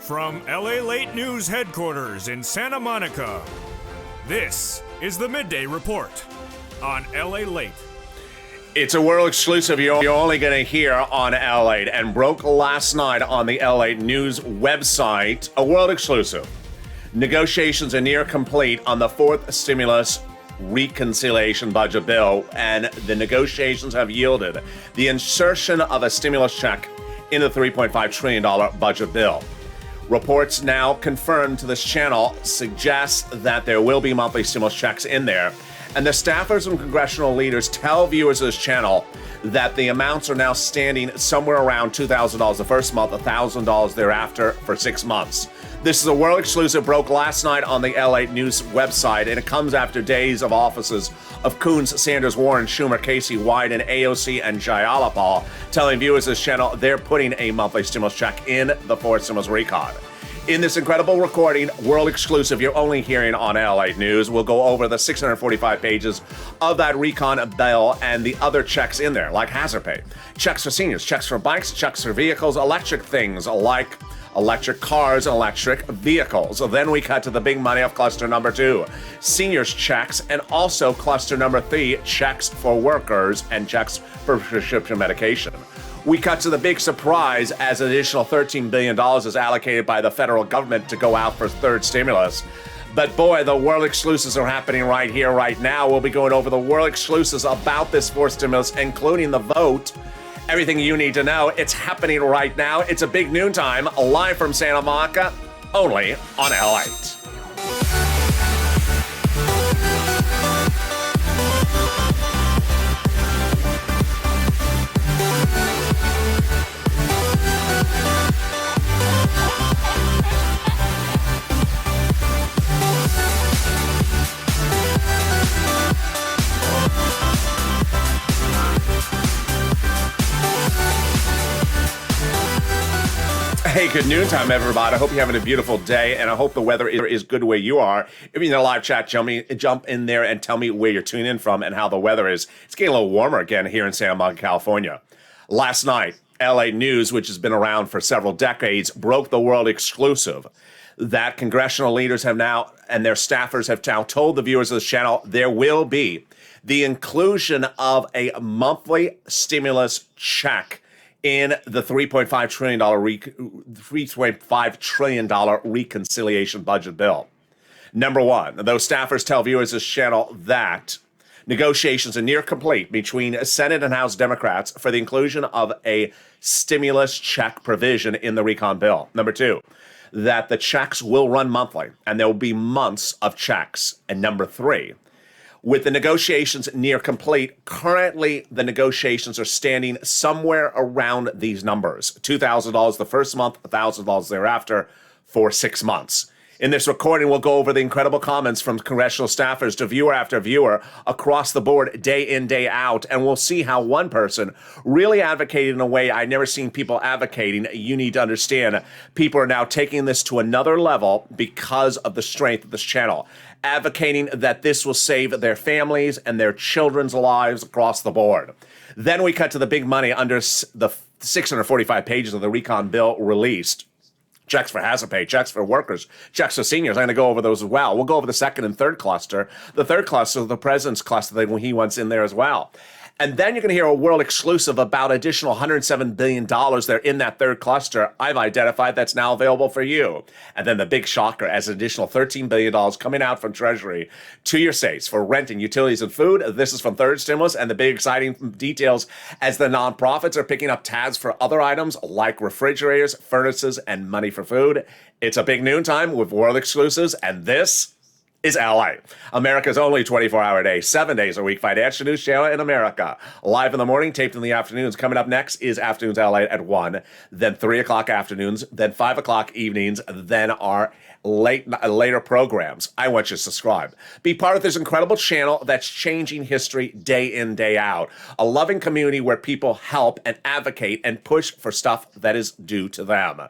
From Lalate News headquarters in Santa Monica, this is the Midday Report on Lalate. It's a world exclusive you're only going to hear on Lalate and broke last night on the Lalate News website. A world exclusive. Negotiations are near complete on the fourth stimulus reconciliation budget bill, and the negotiations have yielded the insertion of a stimulus check in the $3.5 trillion budget bill. Reports now confirmed to this channel suggest that there will be monthly stimulus checks in there. And the staffers and congressional leaders tell viewers of this channel that the amounts are now standing somewhere around $2,000 the first month, $1,000 thereafter for 6 months. This is a world exclusive, broke last night on the LA News website, and it comes after days of offices of Coons, Sanders, Warren, Schumer, Casey, Wyden, AOC, and Jayalapal telling viewers of this channel they're putting a monthly stimulus check in the fourth stimulus recon. In this incredible recording, world exclusive, you're only hearing on LA News, we'll go over the 645 pages of that recon bill and the other checks in there, like hazard pay, checks for seniors, checks for bikes, checks for vehicles, electric things like electric cars and electric vehicles. Then we cut to the big money of cluster number 2, seniors checks, and also cluster number 3, checks for workers and checks for prescription medication. We cut to the big surprise as an additional $13 billion is allocated by the federal government to go out for third stimulus. But boy, the world exclusives are happening right here, right now. We'll be going over the world exclusives about this fourth stimulus, including the vote. Everything you need to know, it's happening right now. It's a big noontime, live from Santa Monica, only on L8. Hey, good noontime, everybody. I hope you're having a beautiful day, and I hope the weather is good where you are. If you're in the live chat, jump in there and tell me where you're tuning in from and how the weather is. It's getting a little warmer again here in Santa Monica, California. Last night, LA News, which has been around for several decades, broke the world exclusive that congressional leaders have now, and their staffers have now told the viewers of this channel, there will be the inclusion of a monthly stimulus check in the $3.5 trillion reconciliation budget bill. Number one, those staffers tell viewers of this channel that negotiations are near complete between Senate and House Democrats for the inclusion of a stimulus check provision in the recon bill. Number two, that the checks will run monthly and there will be months of checks. And number three, with the negotiations near complete, currently the negotiations are standing somewhere around these numbers. $2,000 the first month, $1,000 thereafter for 6 months. In this recording, we'll go over the incredible comments from congressional staffers to viewer after viewer across the board, day in, day out, and we'll see how one person really advocated in a way I've never seen people advocating. You need to understand, people are now taking this to another level because of the strength of this channel, advocating that this will save their families and their children's lives across the board. Then we cut to the big money under the 645 pages of the recon bill released. Checks for hazard pay, checks for workers, checks for seniors. I'm going to go over those as well. We'll go over the second and third cluster. The third cluster, the president's cluster, that he wants in there as well. And then you're going to hear a world exclusive about additional $107 billion there in that third cluster I've identified that's now available for you. And then the big shocker, as an additional $13 billion coming out from Treasury to your states for rent and utilities and food. This is from third stimulus, and the big exciting details as the nonprofits are picking up tabs for other items like refrigerators, furnaces, and money for food. It's a big noontime with world exclusives, and this is LA, America's only 24-hour day, 7 days a week financial news channel in America. Live in the morning, taped in the afternoons. Coming up next is Afternoons LA at 1, then 3 o'clock afternoons, then 5 o'clock evenings, then our later programs. I want you to subscribe. Be part of this incredible channel that's changing history day in, day out. A loving community where people help and advocate and push for stuff that is due to them.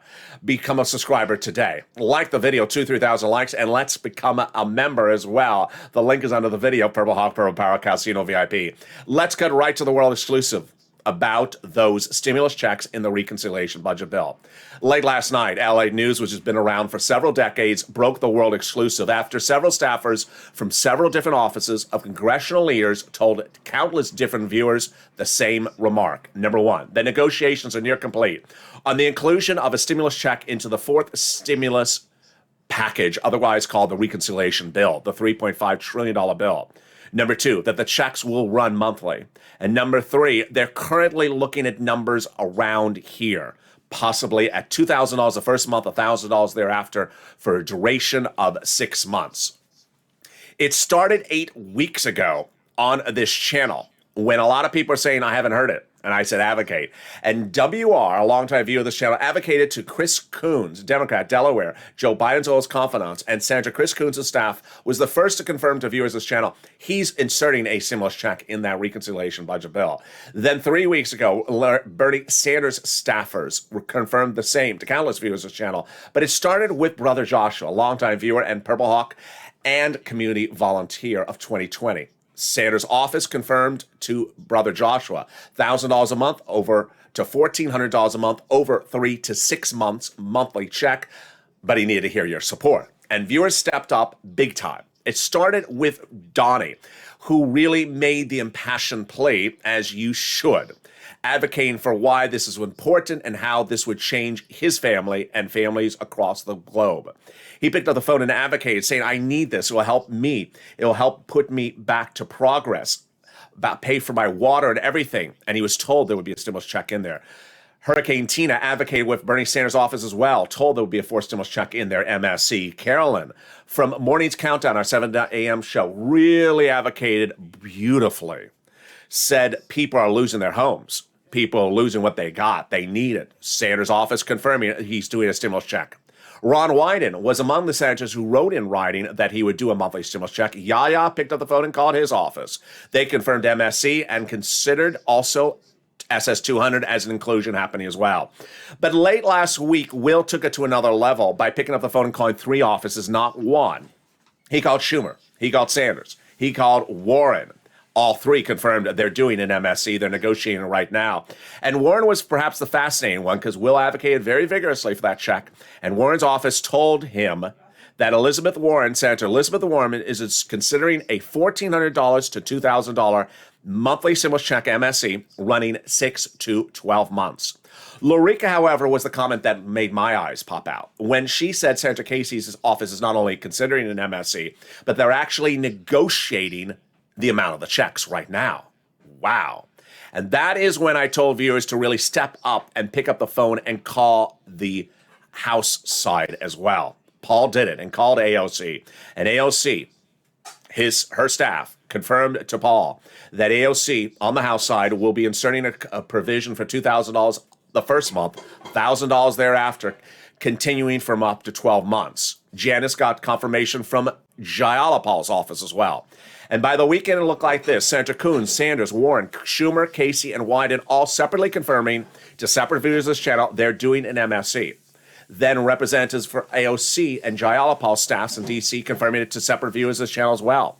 Become a subscriber today. Like the video, 2,000-3,000 likes, and let's become a member as well. The link is under the video, Purple Hawk, Purple Power, Casino VIP. Let's get right to the world exclusive about those stimulus checks in the reconciliation budget bill. Late last night, LA News, which has been around for several decades, broke the world exclusive after several staffers from several different offices of congressional leaders told countless different viewers the same remark. Number one, the negotiations are near complete on the inclusion of a stimulus check into the fourth stimulus package, otherwise called the reconciliation bill, the $3.5 trillion bill. Number two, that the checks will run monthly. And number three, they're currently looking at numbers around here, possibly at $2,000 the first month, $1,000 thereafter for a duration of 6 months. It started 8 weeks ago on this channel when a lot of people are saying, I haven't heard it. And I said, advocate. And WR, a longtime viewer of this channel, advocated to Chris Coons, Democrat, Delaware, Joe Biden's oldest confidant, and Senator Chris Coons' staff was the first to confirm to viewers of this channel he's inserting a stimulus check in that reconciliation budget bill. Then 3 weeks ago, Bernie Sanders staffers confirmed the same to countless viewers of this channel. But it started with Brother Joshua, a longtime viewer and Purple Hawk and community volunteer of 2020. Sanders' office confirmed to Brother Joshua $1,000 a month over to $1,400 a month over 3 to 6 months monthly check, but he needed to hear your support. And viewers stepped up big time. It started with Donnie, who really made the impassioned plea, as you should, advocating for why this is important and how this would change his family and families across the globe. He picked up the phone and advocated, saying, I need this. It will help me. It will help put me back to progress, about pay for my water and everything. And he was told there would be a stimulus check in there. Hurricane Tina advocated with Bernie Sanders' office as well, told there would be a fourth stimulus check in there, MSC. Carolyn from Morning's Countdown, our 7 a.m. show, really advocated beautifully, said people are losing their homes. People are losing what they got. They need it. Sanders' office confirming he's doing a stimulus check. Ron Wyden was among the senators who wrote in writing that he would do a monthly stimulus check. Yaya picked up the phone and called his office. They confirmed MSC and considered also SS200 as an inclusion happening as well. But late last week, Will took it to another level by picking up the phone and calling 3 offices, not one. He called Schumer. He called Sanders. He called Warren. All 3 confirmed they're doing an MSC. They're negotiating right now. And Warren was perhaps the fascinating one because Will advocated very vigorously for that check. And Warren's office told him that Elizabeth Warren, Senator Elizabeth Warren, is considering a $1,400 to $2,000 monthly stimulus check MSC running 6 to 12 months. Lorica, however, was the comment that made my eyes pop out when she said Senator Casey's office is not only considering an MSC, but they're actually negotiating the amount of the checks right now. Wow. And that is when I told viewers to really step up and pick up the phone and call the House side as well. Paul did it and called AOC. And AOC, her staff, confirmed to Paul that AOC on the House side will be inserting a provision for $2,000 the first month, $1,000 thereafter, continuing from up to 12 months. Janice got confirmation from Jayalapal's office as well. And by the weekend, it looked like this. Senator Coons, Sanders, Warren, Schumer, Casey, and Wyden all separately confirming to separate viewers of this channel they're doing an MSC. Then representatives for AOC and Jayalapal's staffs in D.C. confirming it to separate viewers of this channel as well.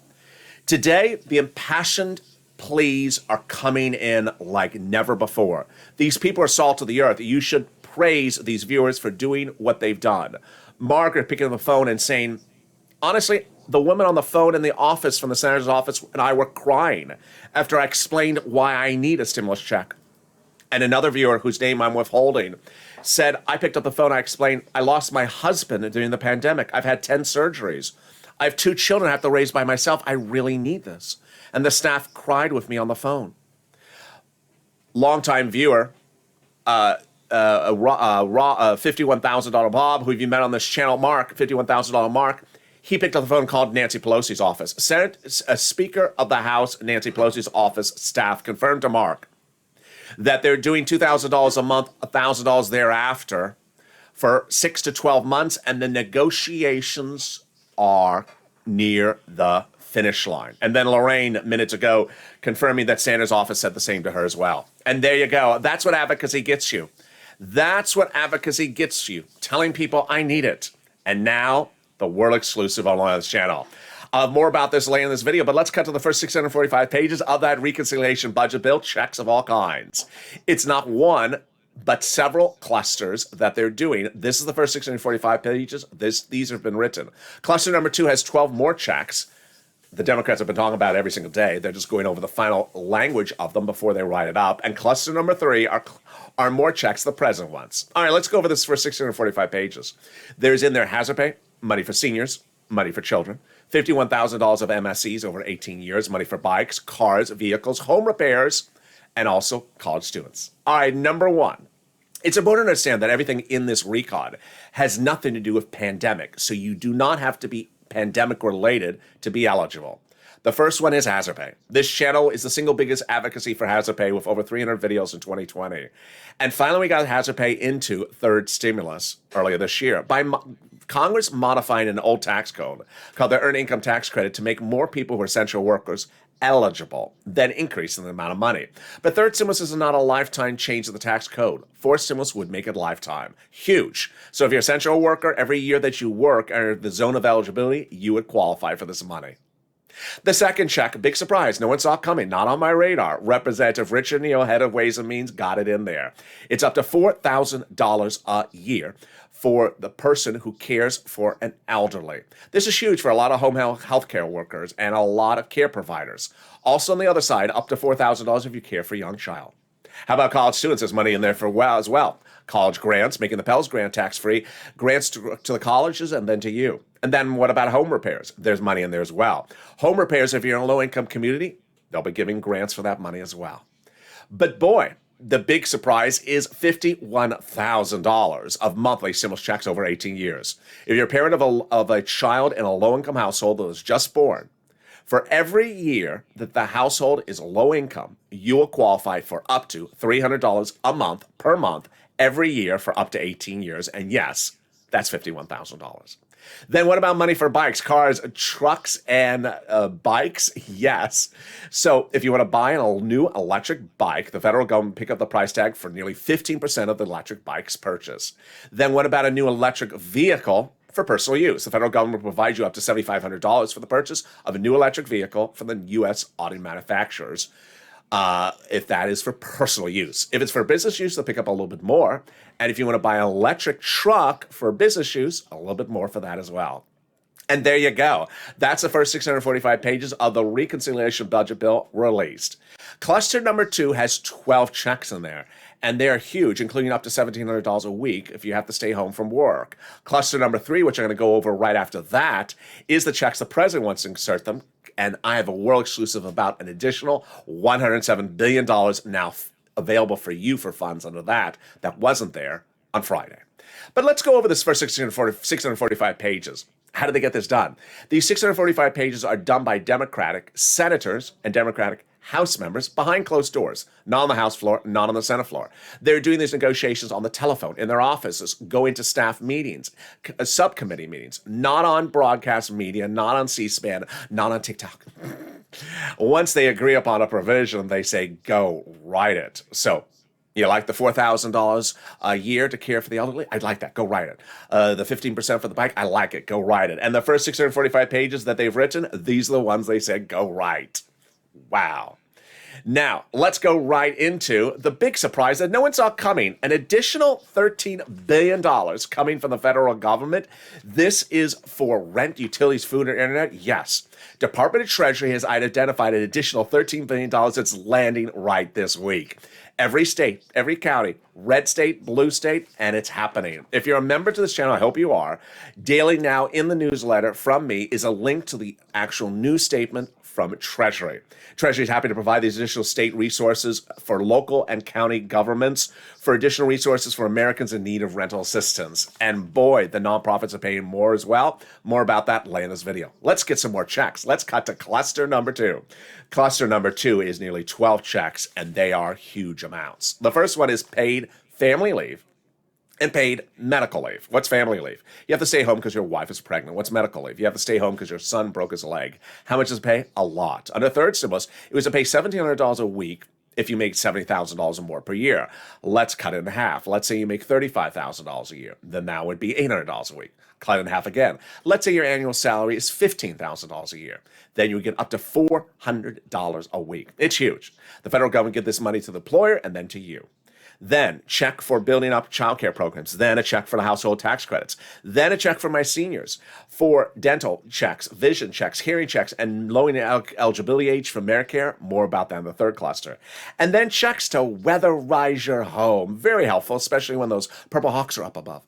Today, the impassioned pleas are coming in like never before. These people are salt of the earth. You should praise these viewers for doing what they've done. Margaret picking up the phone and saying, honestly, the woman on the phone in the office from the senator's office and I were crying after I explained why I need a stimulus check. And another viewer whose name I'm withholding said, I picked up the phone, I explained, I lost my husband during the pandemic. I've had 10 surgeries. I have 2 children I have to raise by myself. I really need this. And the staff cried with me on the phone. Longtime viewer, $51,000 Bob, who you met on this channel, Mark, $51,000 Mark, he picked up the phone and called Nancy Pelosi's office. Speaker of the House, Nancy Pelosi's office staff confirmed to Mark that they're doing $2,000 a month, $1,000 thereafter for 6 to 12 months, and the negotiations are near the finish line. And then Lorraine, minutes ago, confirming that Sanders' office said the same to her as well. And there you go. That's what advocacy gets you. That's what advocacy gets you. Telling people, I need it. And now, the world exclusive on this channel. More about this later in this video, but let's cut to the first 645 pages of that reconciliation budget bill. Checks of all kinds. It's not one, but several clusters that they're doing. This is the first 645 pages. These have been written. Cluster number 2 has 12 more checks. The Democrats have been talking about it every single day. They're just going over the final language of them before they write it up. And cluster number 3 are more checks, the present ones. All right, let's go over this for 645 pages. There's in there hazard pay, money for seniors, money for children, $51,000 of MSCs over 18 years, money for bikes, cars, vehicles, home repairs, and also college students. All right, number 1. It's important to understand that everything in this recon has nothing to do with pandemic, so you do not have to be pandemic related to be eligible. The first one is hazard pay. This channel is the single biggest advocacy for hazard pay with over 300 videos in 2020. And finally, we got hazard pay into third stimulus earlier this year by Congress modifying an old tax code called the Earned Income Tax Credit to make more people who are essential workers eligible, then increasing the amount of money. But third stimulus is not a lifetime change of the tax code. Fourth stimulus would make it lifetime. Huge. So if you're an essential worker, every year that you work or the zone of eligibility, you would qualify for this money. The second check, big surprise, no one saw it coming, not on my radar. Representative Richard Neal, head of Ways and Means, got it in there. It's up to $4,000 a year for the person who cares for an elderly. This is huge for a lot of home health care workers and a lot of care providers. Also on the other side, up to $4,000 if you care for a young child. How about college students? There's money in there for as well. College grants, making the Pell Grant tax-free, grants to the colleges and then to you. And then what about home repairs? There's money in there as well. Home repairs, if you're in a low-income community, they'll be giving grants for that money as well. But boy, the big surprise is $51,000 of monthly stimulus checks over 18 years. If you're a parent of a child in a low-income household that was just born, for every year that the household is low income, you will qualify for up to $300 a month per month every year for up to 18 years. And yes, that's $51,000. Then what about money for bikes, cars, trucks, and bikes? Yes. So if you want to buy a new electric bike, the federal government pick up the price tag for nearly 15% of the electric bike's purchase. Then what about a new electric vehicle for personal use? The federal government provides you up to $7,500 for the purchase of a new electric vehicle from the U.S. auto manufacturers. If that is for personal use. If it's for business use, they'll pick up a little bit more. And if you want to buy an electric truck for business use, a little bit more for that as well. And there you go. That's the first 645 pages of the reconciliation budget bill released. Cluster number 2 has 12 checks in there, and they're huge, including up to $1,700 a week if you have to stay home from work. Cluster number 3, which I'm going to go over right after that, is the checks the president wants to insert them. And I have a world exclusive about an additional $107 billion now available for you for funds under that wasn't there on Friday. But let's go over this first 645 pages. How did they get this done? These 645 pages are done by Democratic senators and Democratic House members behind closed doors, not on the House floor, not on the Senate floor. They're doing these negotiations on the telephone, in their offices, going to staff meetings, subcommittee meetings, not on broadcast media, not on C-SPAN, not on TikTok. Once they agree upon a provision, they say, go write it. So, you like the $4,000 a year to care for the elderly? I'd like that. Go write it. The 15% for the bike? I like it. Go write it. And the first 645 pages that they've written, these are the ones they said, go write. Wow. Now, let's go right into the big surprise that no one saw coming. An additional $13 billion coming from the federal government. This is for rent, utilities, food, and internet. Yes. Department of Treasury has identified an additional $13 billion that's landing right this week. Every state, every county, red state, blue state, and it's happening. If you're a member to this channel, I hope you are, daily now in the newsletter from me is a link to the actual news statement from Treasury. Treasury is happy to provide these additional state resources for local and county governments, for additional resources for Americans in need of rental assistance. And boy, the nonprofits are paying more as well. More about that later in this video. Let's get some more checks. Let's cut to cluster number 2. Cluster number 2 is nearly 12 checks, and they are huge amounts. The first one is paid family leave and paid medical leave. What's family leave? You have to stay home because your wife is pregnant. What's medical leave? You have to stay home because your son broke his leg. How much does it pay? A lot. Under third stimulus, it was to pay $1,700 a week if you make $70,000 or more per year. Let's cut it in half. Let's say you make $35,000 a year. Then that would be $800 a week. Cut it in half again. Let's say your annual salary is $15,000 a year. Then you would get up to $400 a week. It's huge. The federal government gives this money to the employer and then to you. Then check for building up childcare programs. Then a check for the household tax credits. Then a check for my seniors for dental checks, vision checks, hearing checks, and lowering the eligibility age for Medicare. More about that in the third cluster. And then checks to weatherize your home. Very helpful, especially when those purple hawks are up above.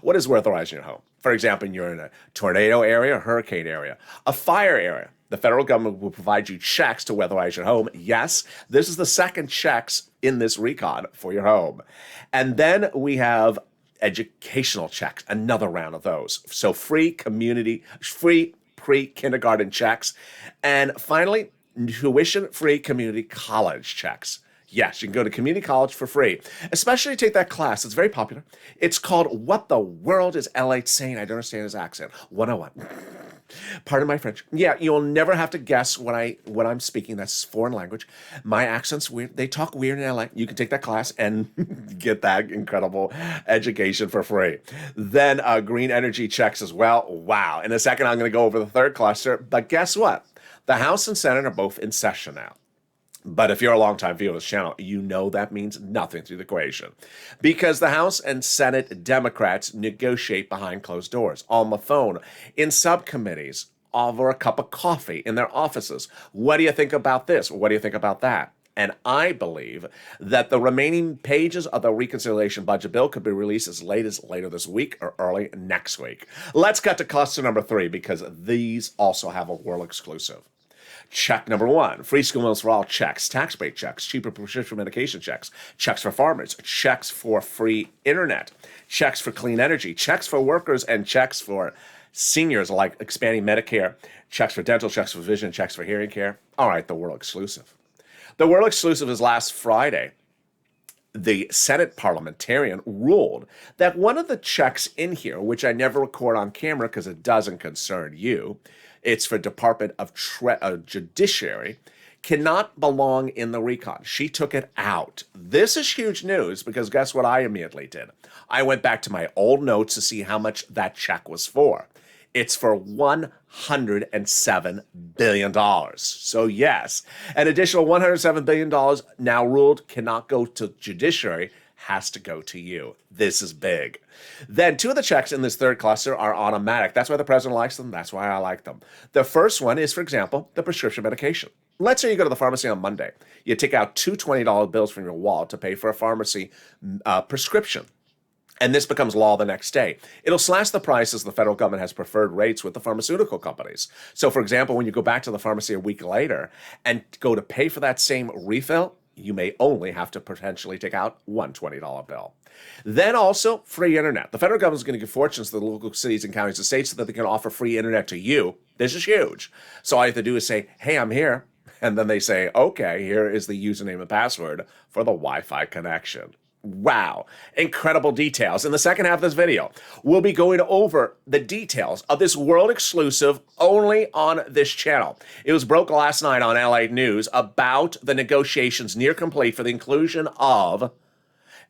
What is weatherizing your home? For example, you're in a tornado area, a hurricane area, a fire area. The federal government will provide you checks to weatherize your home. Yes, this is the second checks in this recon for your home. And then we have educational checks, another round of those. So free pre-kindergarten checks. And finally, tuition-free community college checks. Yes, you can go to community college for free, especially take that class. It's very popular. It's called What the World is Lalate Saying? I don't understand his accent. 101. Pardon my French. Yeah, you'll never have to guess what I'm speaking. That's foreign language. My accent's weird. They talk weird in LA. You can take that class and get that incredible education for free. Then green energy checks as well. Wow. In a second, I'm going to go over the third cluster. But guess what? The House and Senate are both in session now. But if you're a longtime viewer of this channel, you know that means nothing to the equation. Because the House and Senate Democrats negotiate behind closed doors, on the phone, in subcommittees, over a cup of coffee, in their offices. What do you think about this? What do you think about that? And I believe that the remaining pages of the reconciliation budget bill could be released as late as later this week or early next week. Let's cut to cluster number 3 because these also have a world exclusive. Check number 1, free school meals for all checks, tax break checks, cheaper prescription medication checks, checks for farmers, checks for free internet, checks for clean energy, checks for workers, and checks for seniors like expanding Medicare, checks for dental, checks for vision, checks for hearing care. All right, the world exclusive. The world exclusive is last Friday. The Senate parliamentarian ruled that one of the checks in here, which I never record on camera because it doesn't concern you, it's for Department of Judiciary, cannot belong in the recon. She took it out. This is huge news because guess what I immediately did? I went back to my old notes to see how much that check was for. It's for $107 billion. So yes, an additional $107 billion now ruled cannot go to judiciary, has to go to you. This is big. Then 2 of the checks in this third cluster are automatic. That's why the president likes them. That's why I like them. The first one is, for example, the prescription medication. Let's say you go to the pharmacy on Monday. You take out 2 $20 bills from your wallet to pay for a pharmacy prescription. And this becomes law the next day. It'll slash the price as the federal government has preferred rates with the pharmaceutical companies. So, for example, when you go back to the pharmacy a week later and go to pay for that same refill, you may only have to potentially take out one $20 bill. Then also free internet. The federal government is going to give fortunes to the local cities and counties and states so that they can offer free internet to you. This is huge. So all you have to do is say, hey, I'm here. And then they say, okay, here is the username and password for the Wi-Fi connection. Wow, incredible details. In the second half of this video, we'll be going over the details of this world exclusive only on this channel. It was broke last night on LA News about the negotiations near complete for the inclusion of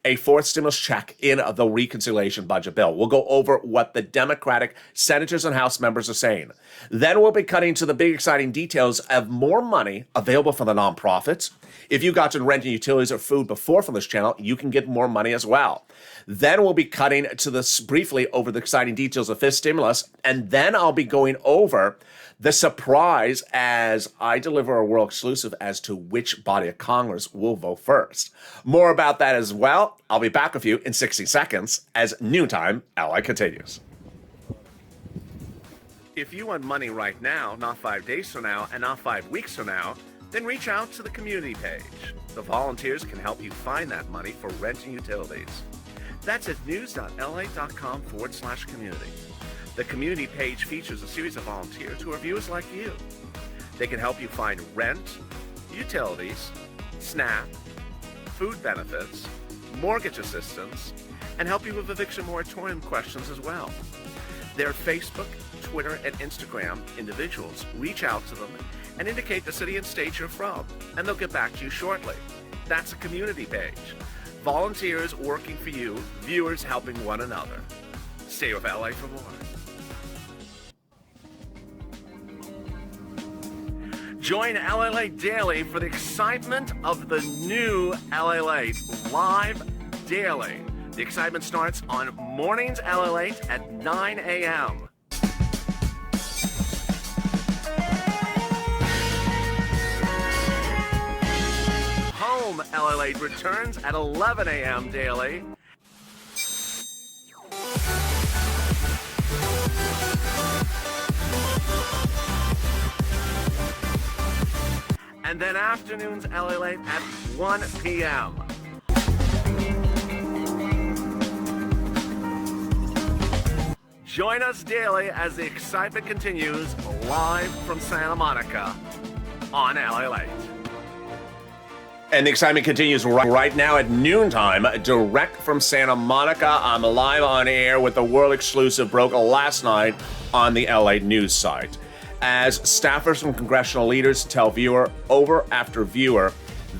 a fourth stimulus check in the reconciliation budget bill. We'll go over what the Democratic senators and House members are saying. Then we'll be cutting to the big exciting details of more money available for the nonprofits. If you got to rent and utilities or food before from this channel, you can get more money as well. Then we'll be cutting to this briefly over the exciting details of fifth stimulus. And then I'll be going over the surprise as I deliver a world exclusive as to which body of Congress will vote first. More about that as well. I'll be back with you in 60 seconds as Noontime LA continues. If you want money right now, not 5 days from now, and not 5 weeks from now, then reach out to the community page. The volunteers can help you find that money for rent and utilities. That's at news.la.com/community. The community page features a series of volunteers who are viewers like you. They can help you find rent, utilities, SNAP, food benefits, mortgage assistance, and help you with eviction moratorium questions as well. Their Facebook, Twitter, and Instagram individuals, reach out to them and indicate the city and state you're from, and they'll get back to you shortly. That's a community page. Volunteers working for you, viewers helping one another. Stay with LA for more. Join Lalate Daily for the excitement of the new Lalate live daily. The excitement starts on mornings Lalate at 9 a.m. Home Lalate returns at 11 a.m. daily. And then afternoons Lalate at 1 p.m. Join us daily as the excitement continues live from Santa Monica on Lalate. And the excitement continues right now at noontime, direct from Santa Monica. I'm live on air with the world exclusive broke last night on the LA news site. As staffers from congressional leaders tell viewer over after viewer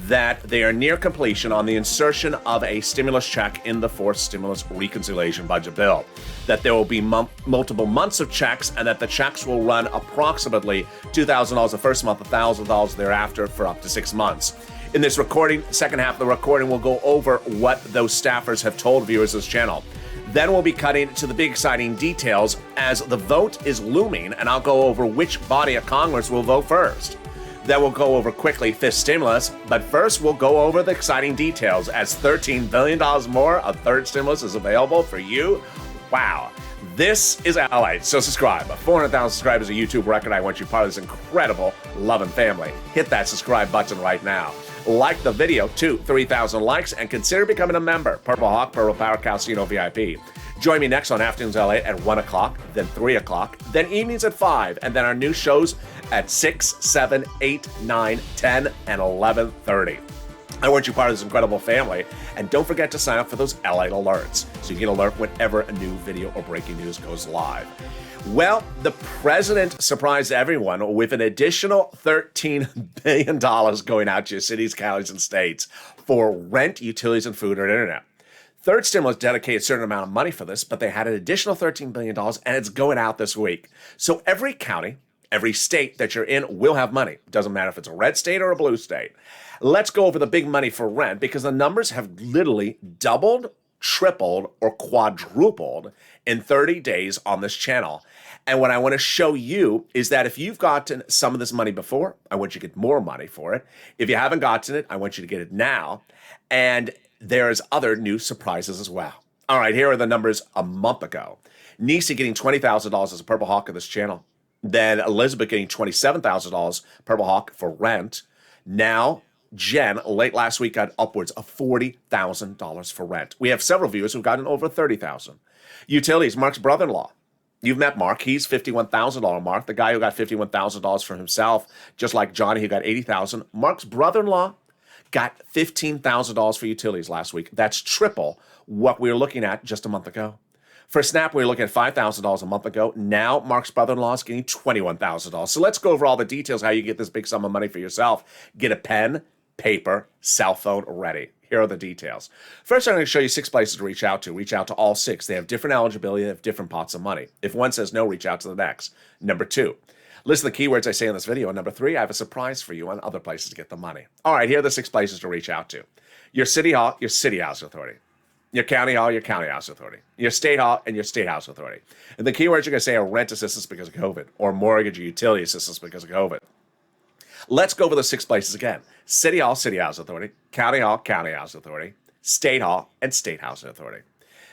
that they are near completion on the insertion of a stimulus check in the fourth stimulus reconciliation budget bill. That there will be multiple months of checks, and that the checks will run approximately $2,000 the first month, $1,000 thereafter for up to 6 months. In this recording, second half of the recording, we'll go over what those staffers have told viewers of this channel. Then we'll be cutting to the big exciting details as the vote is looming, and I'll go over which body of Congress will vote first. Then we'll go over quickly fifth stimulus, but first we'll go over the exciting details as $13 billion more of third stimulus is available for you. Wow. This is Lalate, so subscribe. 400,000 subscribers, a YouTube record. I want you part of this incredible loving family. Hit that subscribe button right now. Like the video, 3,000 likes, and consider becoming a member. Purple Hawk, Purple Power Casino VIP. Join me next on Afternoons LA at 1 o'clock, then 3 o'clock, then evenings at 5, and then our new shows at 6, 7, 8, 9, 10, and 11:30. I want you part of this incredible family, and don't forget to sign up for those LA alerts so you get alert whenever a new video or breaking news goes live. Well, the president surprised everyone with an additional $13 billion going out to your cities, counties, and states for rent, utilities, and food and internet. Third stimulus dedicated a certain amount of money for this, but they had an additional $13 billion, and it's going out this week. So every county, every state that you're in will have money. Doesn't matter if it's a red state or a blue state. Let's go over the big money for rent because the numbers have literally doubled, tripled, or quadrupled in 30 days on this channel. And what I want to show you is that if you've gotten some of this money before, I want you to get more money for it. If you haven't gotten it, I want you to get it now. And there's other new surprises as well. All right, here are the numbers a month ago. Nisi getting $20,000 as a Purple Hawk of this channel. Then Elizabeth getting $27,000 Purple Hawk for rent. Now, Jen, late last week, got upwards of $40,000 for rent. We have several viewers who've gotten over $30,000. Utilities, Mark's brother-in-law. You've met Mark. He's $51,000 Mark, the guy who got $51,000 for himself, just like Johnny, who got $80,000. Mark's brother-in-law got $15,000 for utilities last week. That's triple what we were looking at just a month ago. For Snap, we were looking at $5,000 a month ago. Now, Mark's brother-in-law is getting $21,000. So let's go over all the details, how you get this big sum of money for yourself. Get a pen, paper, cell phone ready. Here are the details. First, I'm going to show you 6 places to reach out to. Reach out to all 6. They have different eligibility. They have different pots of money. If one says no, reach out to the next. Number 2, listen to the keywords I say in this video. And number 3, I have a surprise for you on other places to get the money. All right, here are the 6 places to reach out to. Your city hall, your city house authority. Your county hall, your county house authority. Your state hall, and your state house authority. And the keywords you're going to say are rent assistance because of COVID, or mortgage or utility assistance because of COVID. Let's go over the 6 places again. City hall, city house authority. County hall, county house authority. State hall, and state house authority.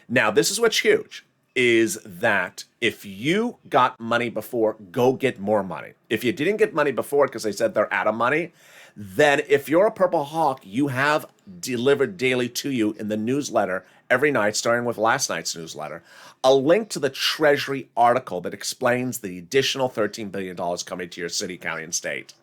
Now, this is what's huge, is that if you got money before, go get more money. If you didn't get money before because they said they're out of money, then if you're a Purple Hawk, you have delivered daily to you in the newsletter every night, starting with last night's newsletter, a link to the Treasury article that explains the additional $13 billion coming to your city, county, and state.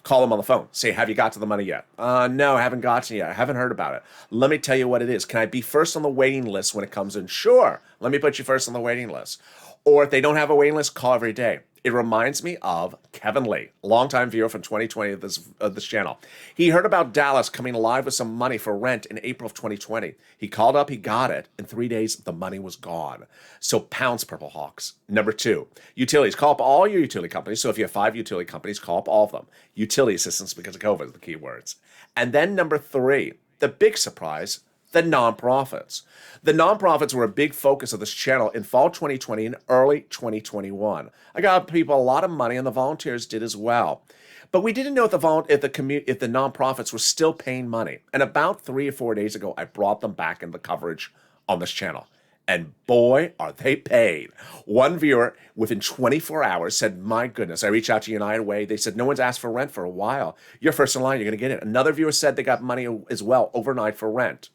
Call them on the phone. Say, have you got to the money yet? No, I haven't gotten it yet. I haven't heard about it. Let me tell you what it is. Can I be first on the waiting list when it comes in? Sure. Let me put you first on the waiting list. Or if they don't have a waiting list, call every day. It reminds me of Kevin Lee, longtime viewer from 2020 of this channel. He heard about Dallas coming live with some money for rent in April of 2020. He called up, he got it. In 3 days, the money was gone. So pounce, Purple Hawks. Number 2, utilities. Call up all your utility companies. So if you have 5 utility companies, call up all of them. Utility assistance because of COVID is the key words. And then number 3, the big surprise, the nonprofits. The nonprofits were a big focus of this channel in fall 2020 and early 2021. I got people a lot of money, and the volunteers did as well. But we didn't know if the nonprofits were still paying money. And about 3 or 4 days ago, I brought them back in the coverage on this channel. And boy, are they paid. One viewer within 24 hours said, my goodness, I reached out to United Way. They said, no one's asked for rent for a while. You're first in line. You're going to get it. Another viewer said they got money as well overnight for rent.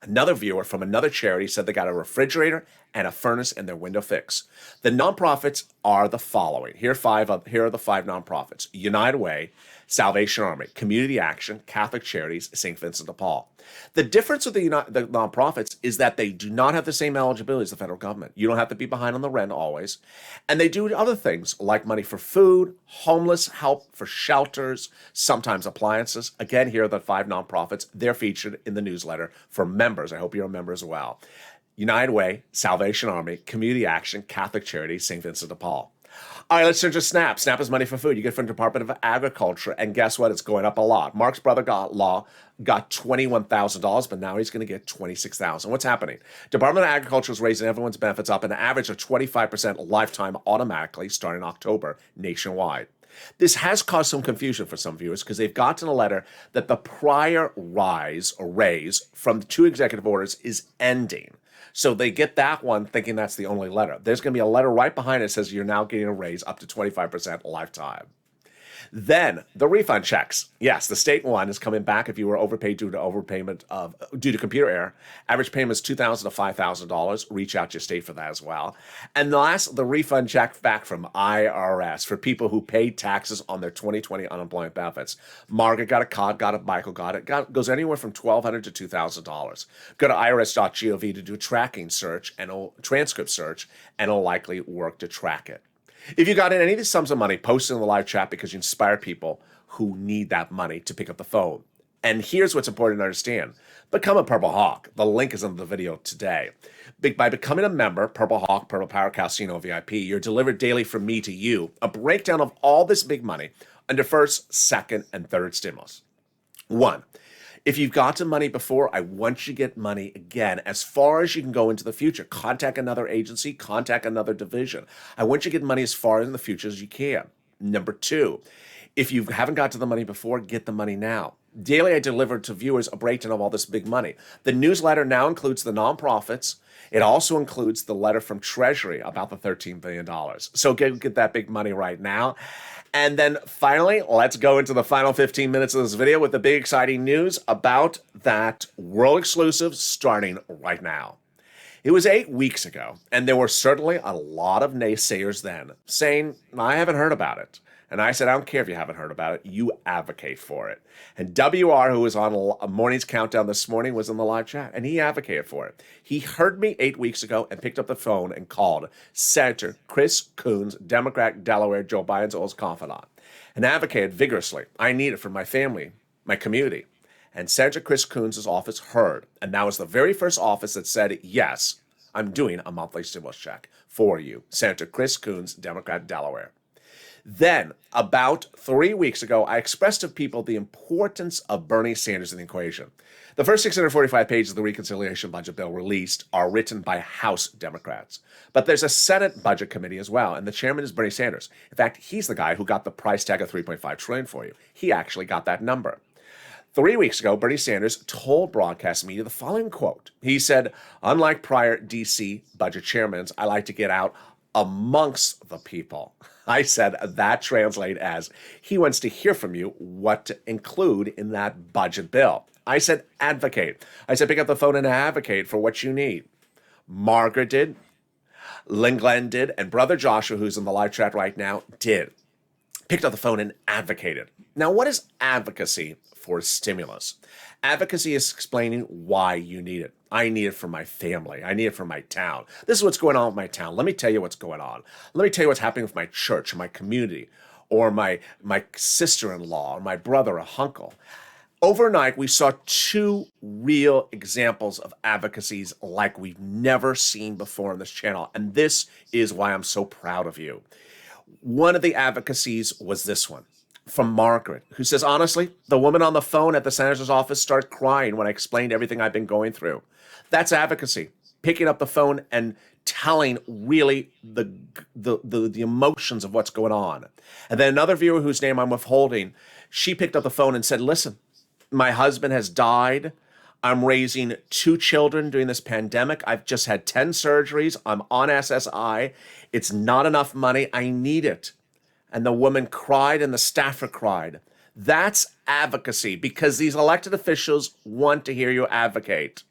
Another viewer from another charity said they got a refrigerator and a furnace in their window fix. The nonprofits are the following. Here are the 5 nonprofits: United Way, Salvation Army, Community Action, Catholic Charities, St. Vincent de Paul. The difference with the nonprofits is that they do not have the same eligibility as the federal government. You don't have to be behind on the rent always. And they do other things like money for food, homeless help, for shelters, sometimes appliances. Again, here are the 5 nonprofits. They're featured in the newsletter for members. I hope you're a member as well. United Way, Salvation Army, Community Action, Catholic Charities, St. Vincent de Paul. All right, let's turn to SNAP. SNAP is money for food. You get from the Department of Agriculture, and guess what? It's going up a lot. Mark's brother got $21,000, but now he's going to get $26,000. What's happening? Department of Agriculture is raising everyone's benefits up an average of 25% lifetime automatically starting October nationwide. This has caused some confusion for some viewers because they've gotten a letter that the prior raise from the 2 executive orders is ending. So they get that one thinking that's the only letter. There's going to be a letter right behind it that says you're now getting a raise up to 25% lifetime. Then the refund checks. Yes, the state one is coming back if you were overpaid due to computer error. Average payment is $2,000 to $5,000. Reach out to your state for that as well. And last, the refund check back from IRS for people who paid taxes on their 2020 unemployment benefits. Margaret got it, Cod got it, Michael got it. Goes anywhere from $1,200 to $2,000. Go to irs.gov to do a tracking search and a transcript search, and it'll likely work to track it. If you got in any of these sums of money, post it in the live chat because you inspire people who need that money to pick up the phone. And here's what's important to understand. Become a Purple Hawk. The link is in the video today. By becoming a member, Purple Hawk, Purple Power Casino VIP, you're delivered daily from me to you a breakdown of all this big money under first, second, and third stimulus. 1. If you've gotten money before, I want you to get money again as far as you can go into the future. Contact another agency, contact another division. I want you to get money as far in the future as you can. Number 2, if you haven't got to the money before, get the money now. Daily, I deliver to viewers a breakdown of all this big money. The newsletter now includes the nonprofits. It also includes the letter from Treasury about the $13 billion. So get that big money right now. And then finally, let's go into the final 15 minutes of this video with the big exciting news about that world exclusive starting right now. It was 8 weeks ago, and there were certainly a lot of naysayers then saying, I haven't heard about it. And I said, I don't care if you haven't heard about it. You advocate for it. And WR, who was on a morning's countdown this morning, was in the live chat, and he advocated for it. He heard me 8 weeks ago and picked up the phone and called Senator Chris Coons, Democrat, Delaware, Joe Biden's old confidant, and advocated vigorously. I need it for my family, my community. And Senator Chris Coons' office heard, and that was the very first office that said, yes, I'm doing a monthly stimulus check for you. Senator Chris Coons, Democrat, Delaware. Then, about 3 weeks ago, I expressed to people the importance of Bernie Sanders in the equation. The first 645 pages of the reconciliation budget bill released are written by House Democrats. But there's a Senate Budget Committee as well, and the chairman is Bernie Sanders. In fact, he's the guy who got the price tag of $3.5 trillion for you. He actually got that number. 3 weeks ago, Bernie Sanders told broadcast media the following quote. He said, unlike prior D.C. budget chairmen, I like to get out amongst the people. I said that translate as he wants to hear from you what to include in that budget bill. I said advocate. I said pick up the phone and advocate for what you need. Margaret did, Lynn Glenn did, and Brother Joshua, who's in the live chat right now, did. picked up the phone and advocated. Now, what is advocacy for stimulus? Advocacy is explaining why you need it. I need it for my family. I need it for my town. This is what's going on with my town. Let me tell you what's going on. Let me tell you what's happening with my church, or my community, or my sister-in-law, or my brother, or uncle. Overnight, we saw two real examples of advocacies like we've never seen before on this channel, and this is why I'm so proud of you. One of the advocacies was this one from Margaret, who says, honestly, the woman on the phone at the senator's office started crying when I explained everything I've been going through. That's advocacy, picking up the phone and telling really the emotions of what's going on. And then another viewer whose name I'm withholding, she picked up the phone and said, listen, my husband has died. I'm raising 2 children during this pandemic. I've just had 10 surgeries. I'm on SSI. It's not enough money. I need it. And the woman cried and the staffer cried. That's advocacy, because these elected officials want to hear you advocate.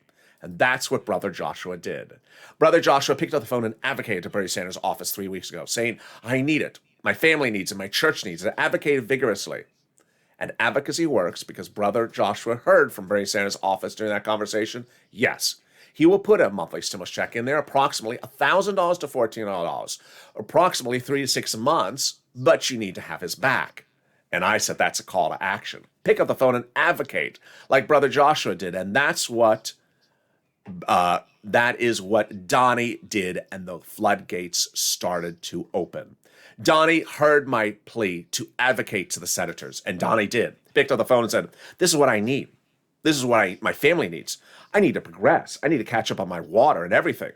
And that's what Brother Joshua did. Brother Joshua picked up the phone and advocated to Bernie Sanders' office 3 weeks ago, saying, I need it. My family needs it. My church needs it. Advocated vigorously. And advocacy works because Brother Joshua heard from Bernie Sanders' office during that conversation. Yes, he will put a monthly stimulus check in there, approximately $1,000 to $1,400, approximately 3 to 6 months, but you need to have his back. And I said, that's a call to action. Pick up the phone and advocate like Brother Joshua did. And that is what Donnie did, and the floodgates started to open. Donnie heard my plea to advocate to the senators, and Donnie did. Picked up the phone and said, this is what I need. This is what my family needs. I need to progress. I need to catch up on my water and everything.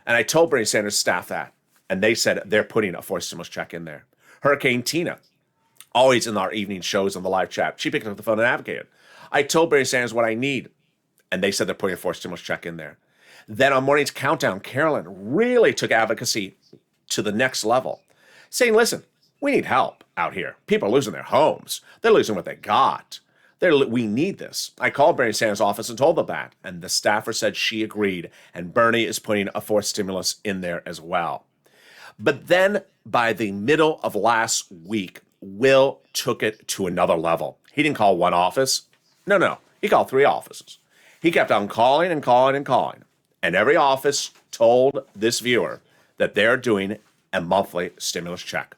And I told Bernie Sanders' staff that, and they said they're putting a forced stimulus check in there. Hurricane Tina, always in our evening shows on the live chat, she picked up the phone and advocated. I told Bernie Sanders what I need, and they said they're putting a forced stimulus check in there. Then on Morning's Countdown, Carolyn really took advocacy to the next level, saying, listen, we need help out here. People are losing their homes. They're losing what they got. We need this. I called Bernie Sanders' office and told them that, and the staffer said she agreed, and Bernie is putting a forced stimulus in there as well. But then by the middle of last week, Will took it to another level. He didn't call one office. No. He called 3 offices. He kept on calling and calling and calling. And every office told this viewer that they're doing a monthly stimulus check.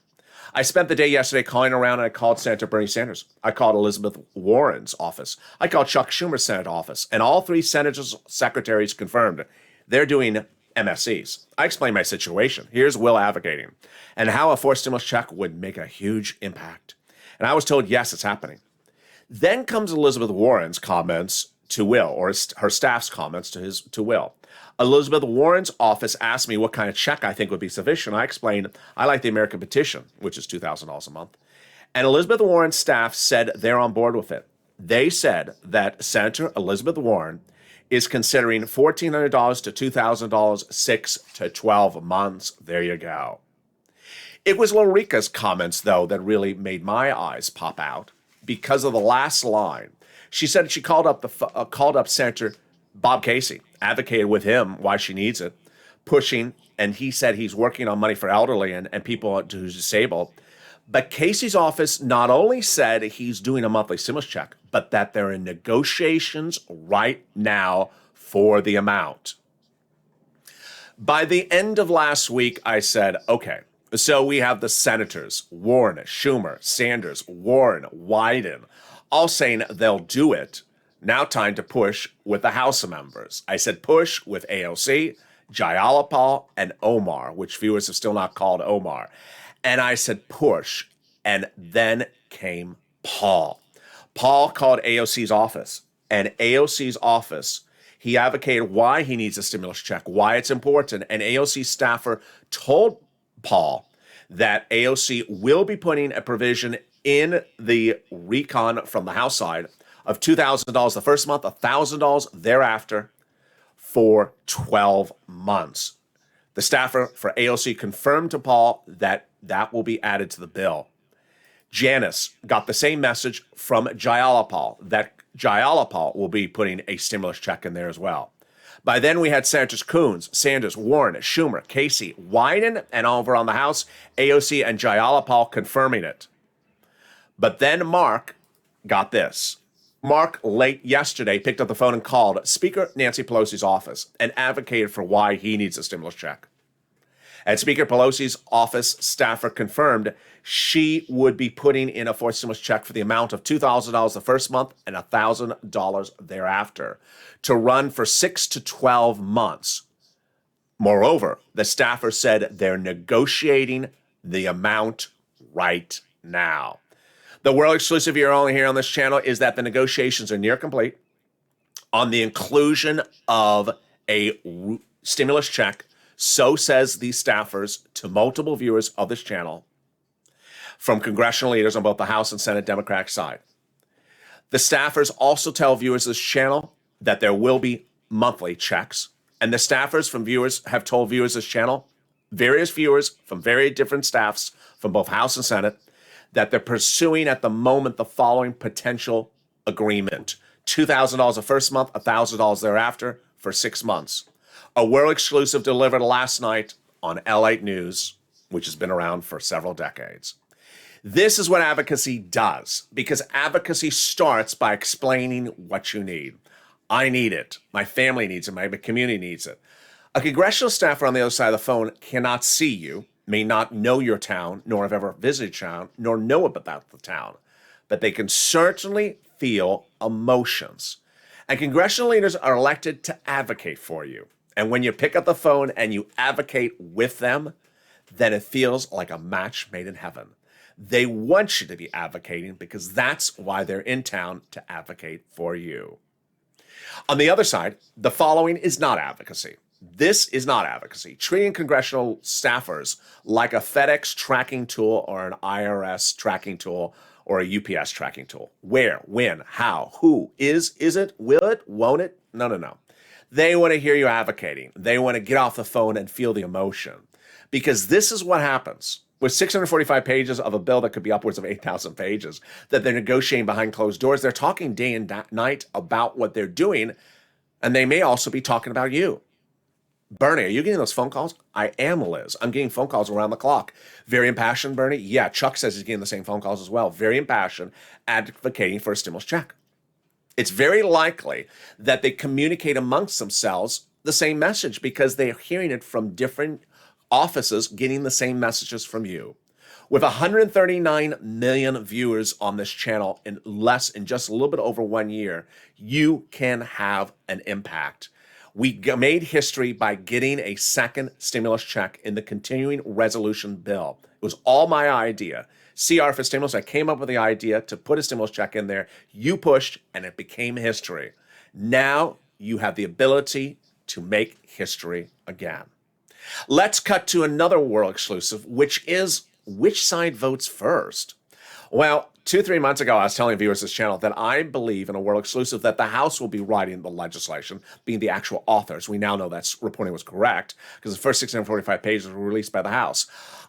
I spent the day yesterday calling around, and I called Senator Bernie Sanders. I called Elizabeth Warren's office. I called Chuck Schumer's Senate office. And all 3 senators' secretaries confirmed they're doing MSCs. I explained my situation. Here's Will advocating, and how a forced stimulus check would make a huge impact. And I was told, yes, it's happening. Then comes Elizabeth Warren's comments to Will, or her staff's comments to Will. Elizabeth Warren's office asked me what kind of check I think would be sufficient. I explained I like the American Petition, which is $2,000 a month. And Elizabeth Warren's staff said they're on board with it. They said that Senator Elizabeth Warren is considering $1,400 to $2,000, 6 to 12 months. There you go. It was Lorica's comments, though, that really made my eyes pop out because of the last line. She said she called up Senator Bob Casey, advocated with him why she needs it, pushing, and he said he's working on money for elderly and people who's disabled. But Casey's office not only said he's doing a monthly stimulus check, but that they're in negotiations right now for the amount. By the end of last week, I said, okay, so we have the senators, Warren, Schumer, Sanders, Warren, Wyden, all saying they'll do it. Now time to push with the House members. I said push with AOC, Jayalapal, and Omar, which viewers have still not called Omar. And I said push, and then came Paul. Paul called AOC's office, and AOC's office, he advocated why he needs a stimulus check, why it's important, and AOC staffer told Paul that AOC will be putting a provision in the recon from the House side of $2,000 the first month, $1,000 thereafter for 12 months. The staffer for AOC confirmed to Paul that that will be added to the bill. Janice got the same message from Jayalapal, that Jayalapal will be putting a stimulus check in there as well. By then, we had Senators Coons, Sanders, Warren, Schumer, Casey, Wyden, and over on the House, AOC and Jayalapal confirming it. But then Mark got this. Mark, late yesterday, picked up the phone and called Speaker Nancy Pelosi's office and advocated for why he needs a stimulus check. And Speaker Pelosi's office staffer confirmed she would be putting in a fourth stimulus check for the amount of $2,000 the first month and $1,000 thereafter to run for 6 to 12 months. Moreover, the staffer said they're negotiating the amount right now. The world exclusive you're only here on this channel is that the negotiations are near complete on the inclusion of a stimulus check. So says the staffers to multiple viewers of this channel from congressional leaders on both the House and Senate Democratic side. The staffers also tell viewers of this channel that there will be monthly checks. And the staffers from viewers have told viewers of this channel, various viewers from very different staffs from both House and Senate, that they're pursuing at the moment the following potential agreement. $2,000 the first month, $1,000 thereafter for 6 months. A world exclusive delivered last night on Lalate News, which has been around for several decades. This is what advocacy does, because advocacy starts by explaining what you need. I need it. My family needs it. My community needs it. A congressional staffer on the other side of the phone cannot see you, may not know your town, nor have ever visited town, nor know about the town, but they can certainly feel emotions. And congressional leaders are elected to advocate for you. And when you pick up the phone and you advocate with them, then it feels like a match made in heaven. They want you to be advocating because that's why they're in town, to advocate for you. On the other side, the following is not advocacy. This is not advocacy. Treating congressional staffers like a FedEx tracking tool or an IRS tracking tool or a UPS tracking tool. Where, when, how, who, is it, will it, won't it? No. They want to hear you advocating. They want to get off the phone and feel the emotion. Because this is what happens with 645 pages of a bill that could be upwards of 8,000 pages that they're negotiating behind closed doors. They're talking day and night about what they're doing, and they may also be talking about you. Bernie, are you getting those phone calls? I am, Liz. I'm getting phone calls around the clock. Very impassioned, Bernie? Yeah, Chuck says he's getting the same phone calls as well. Very impassioned, advocating for a stimulus check. It's very likely that they communicate amongst themselves the same message because they're hearing it from different offices, getting the same messages from you. With 139 million viewers on this channel in just a little bit over 1 year, you can have an impact. We made history by getting a second stimulus check in the continuing resolution bill. It was all my idea. CR for stimulus, I came up with the idea to put a stimulus check in there. You pushed, and it became history. Now you have the ability to make history again. Let's cut to another world exclusive, which is which side votes first. Well, 2-3 months ago, I was telling viewers of this channel that I believe in a world exclusive that the House will be writing the legislation, being the actual authors. We now know that reporting was correct because the first 645 pages were released by the House.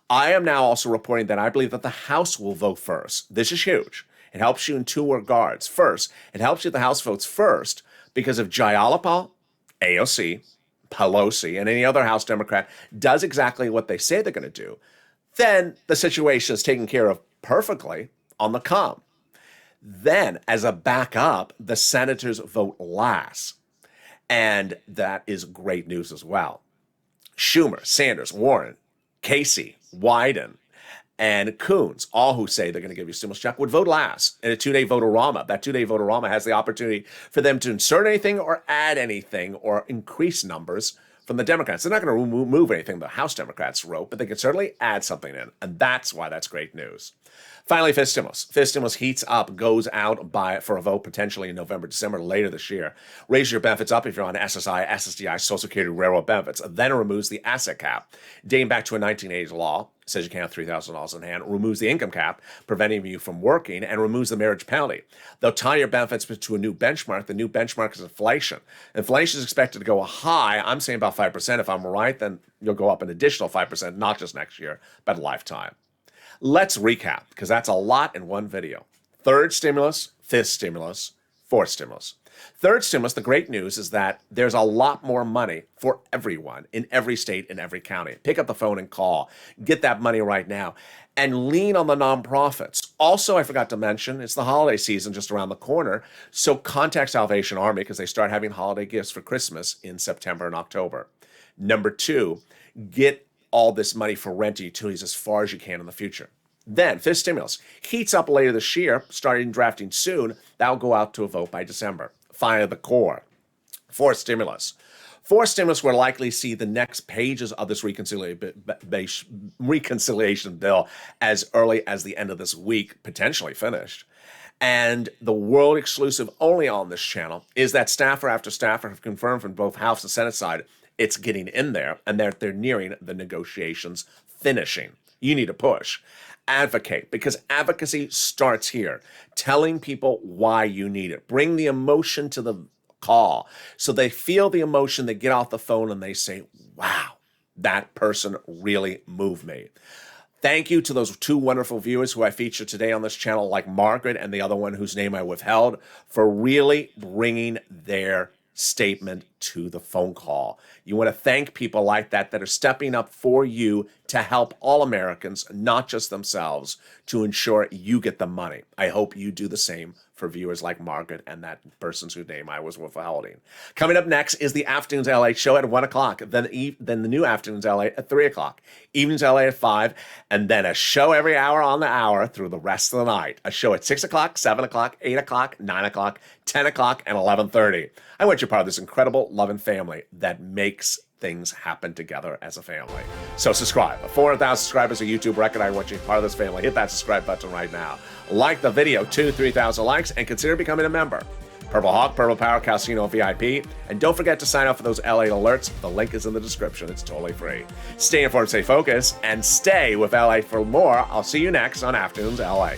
I am now also reporting that I believe that the House will vote first. This is huge. It helps you in two regards. First, it helps you if the House votes first because if Jayalapa, AOC, Pelosi, and any other House Democrat does exactly what they say they're going to do, then the situation is taken care of perfectly on the come. Then, as a backup, the senators vote last. And that is great news as well. Schumer, Sanders, Warren, Casey, Wyden, and Coons, all who say they're going to give you a stimulus check, would vote last in a two-day vote-a-rama. That two-day vote-a-rama has the opportunity for them to insert anything or add anything or increase numbers from the Democrats. They're not going to remove anything the House Democrats wrote, but they can certainly add something in, and that's why that's great news. Finally, fifth stimulus. Fifth stimulus heats up, goes out for a vote potentially in November, December, later this year. Raise your benefits up if you're on SSI, SSDI, Social Security, Railroad benefits. Then it removes the asset cap, dating back to a 1980s law. Says you can't have $3,000 in hand, removes the income cap, preventing you from working, and removes the marriage penalty. They'll tie your benefits to a new benchmark. The new benchmark is inflation. Inflation is expected to go high. I'm saying about 5%. If I'm right, then you'll go up an additional 5%, not just next year, but a lifetime. Let's recap, because that's a lot in one video. Third stimulus, fifth stimulus, fourth stimulus. Third stimulus, the great news is that there's a lot more money for everyone in every state, in every county. Pick up the phone and call. Get that money right now. And lean on the nonprofits. Also, I forgot to mention, it's the holiday season just around the corner. So contact Salvation Army because they start having holiday gifts for Christmas in September and October. Number two, get all this money for rent and utilities as far as you can in the future. Then, fifth stimulus, heats up later this year, starting drafting soon. That'll go out to a vote by December. Finally, the core. Fourth stimulus. Fourth stimulus, we're likely to see the next pages of this reconciliation bill as early as the end of this week, potentially finished. And the world exclusive only on this channel is that staffer after staffer have confirmed from both House and Senate side it's getting in there and they're nearing the negotiations finishing. You need to push. Advocate, because advocacy starts here. Telling people why you need it. Bring the emotion to the call. So they feel the emotion, they get off the phone and they say, wow, that person really moved me. Thank you to those two wonderful viewers who I featured today on this channel, like Margaret and the other one whose name I withheld, for really bringing their statement to the phone call. You want to thank people like that are stepping up for you to help all Americans, not just themselves, to ensure you get the money. I hope you do the same for viewers like Margaret and that person's whose name I was withholding. Coming up next is the Afternoons LA show at 1 o'clock, then the new Afternoons LA at 3 o'clock, Evenings LA at 5, and then a show every hour on the hour through the rest of the night. A show at 6 o'clock, 7 o'clock, 8 o'clock, 9 o'clock, 10 o'clock, and 11:30. I want you part of this incredible loving family that makes things happen together as a family. So subscribe. 400,000 subscribers a YouTube record. I want you part of this family. Hit that subscribe button right now. Like the video, 2,000-3,000 likes, and consider becoming a member. Purple Hawk, Purple Power, Casino VIP. And don't forget to sign up for those LA alerts. The link is in the description. It's totally free. Stay informed, stay focused, and stay with LA for more. I'll see you next on Afternoons LA.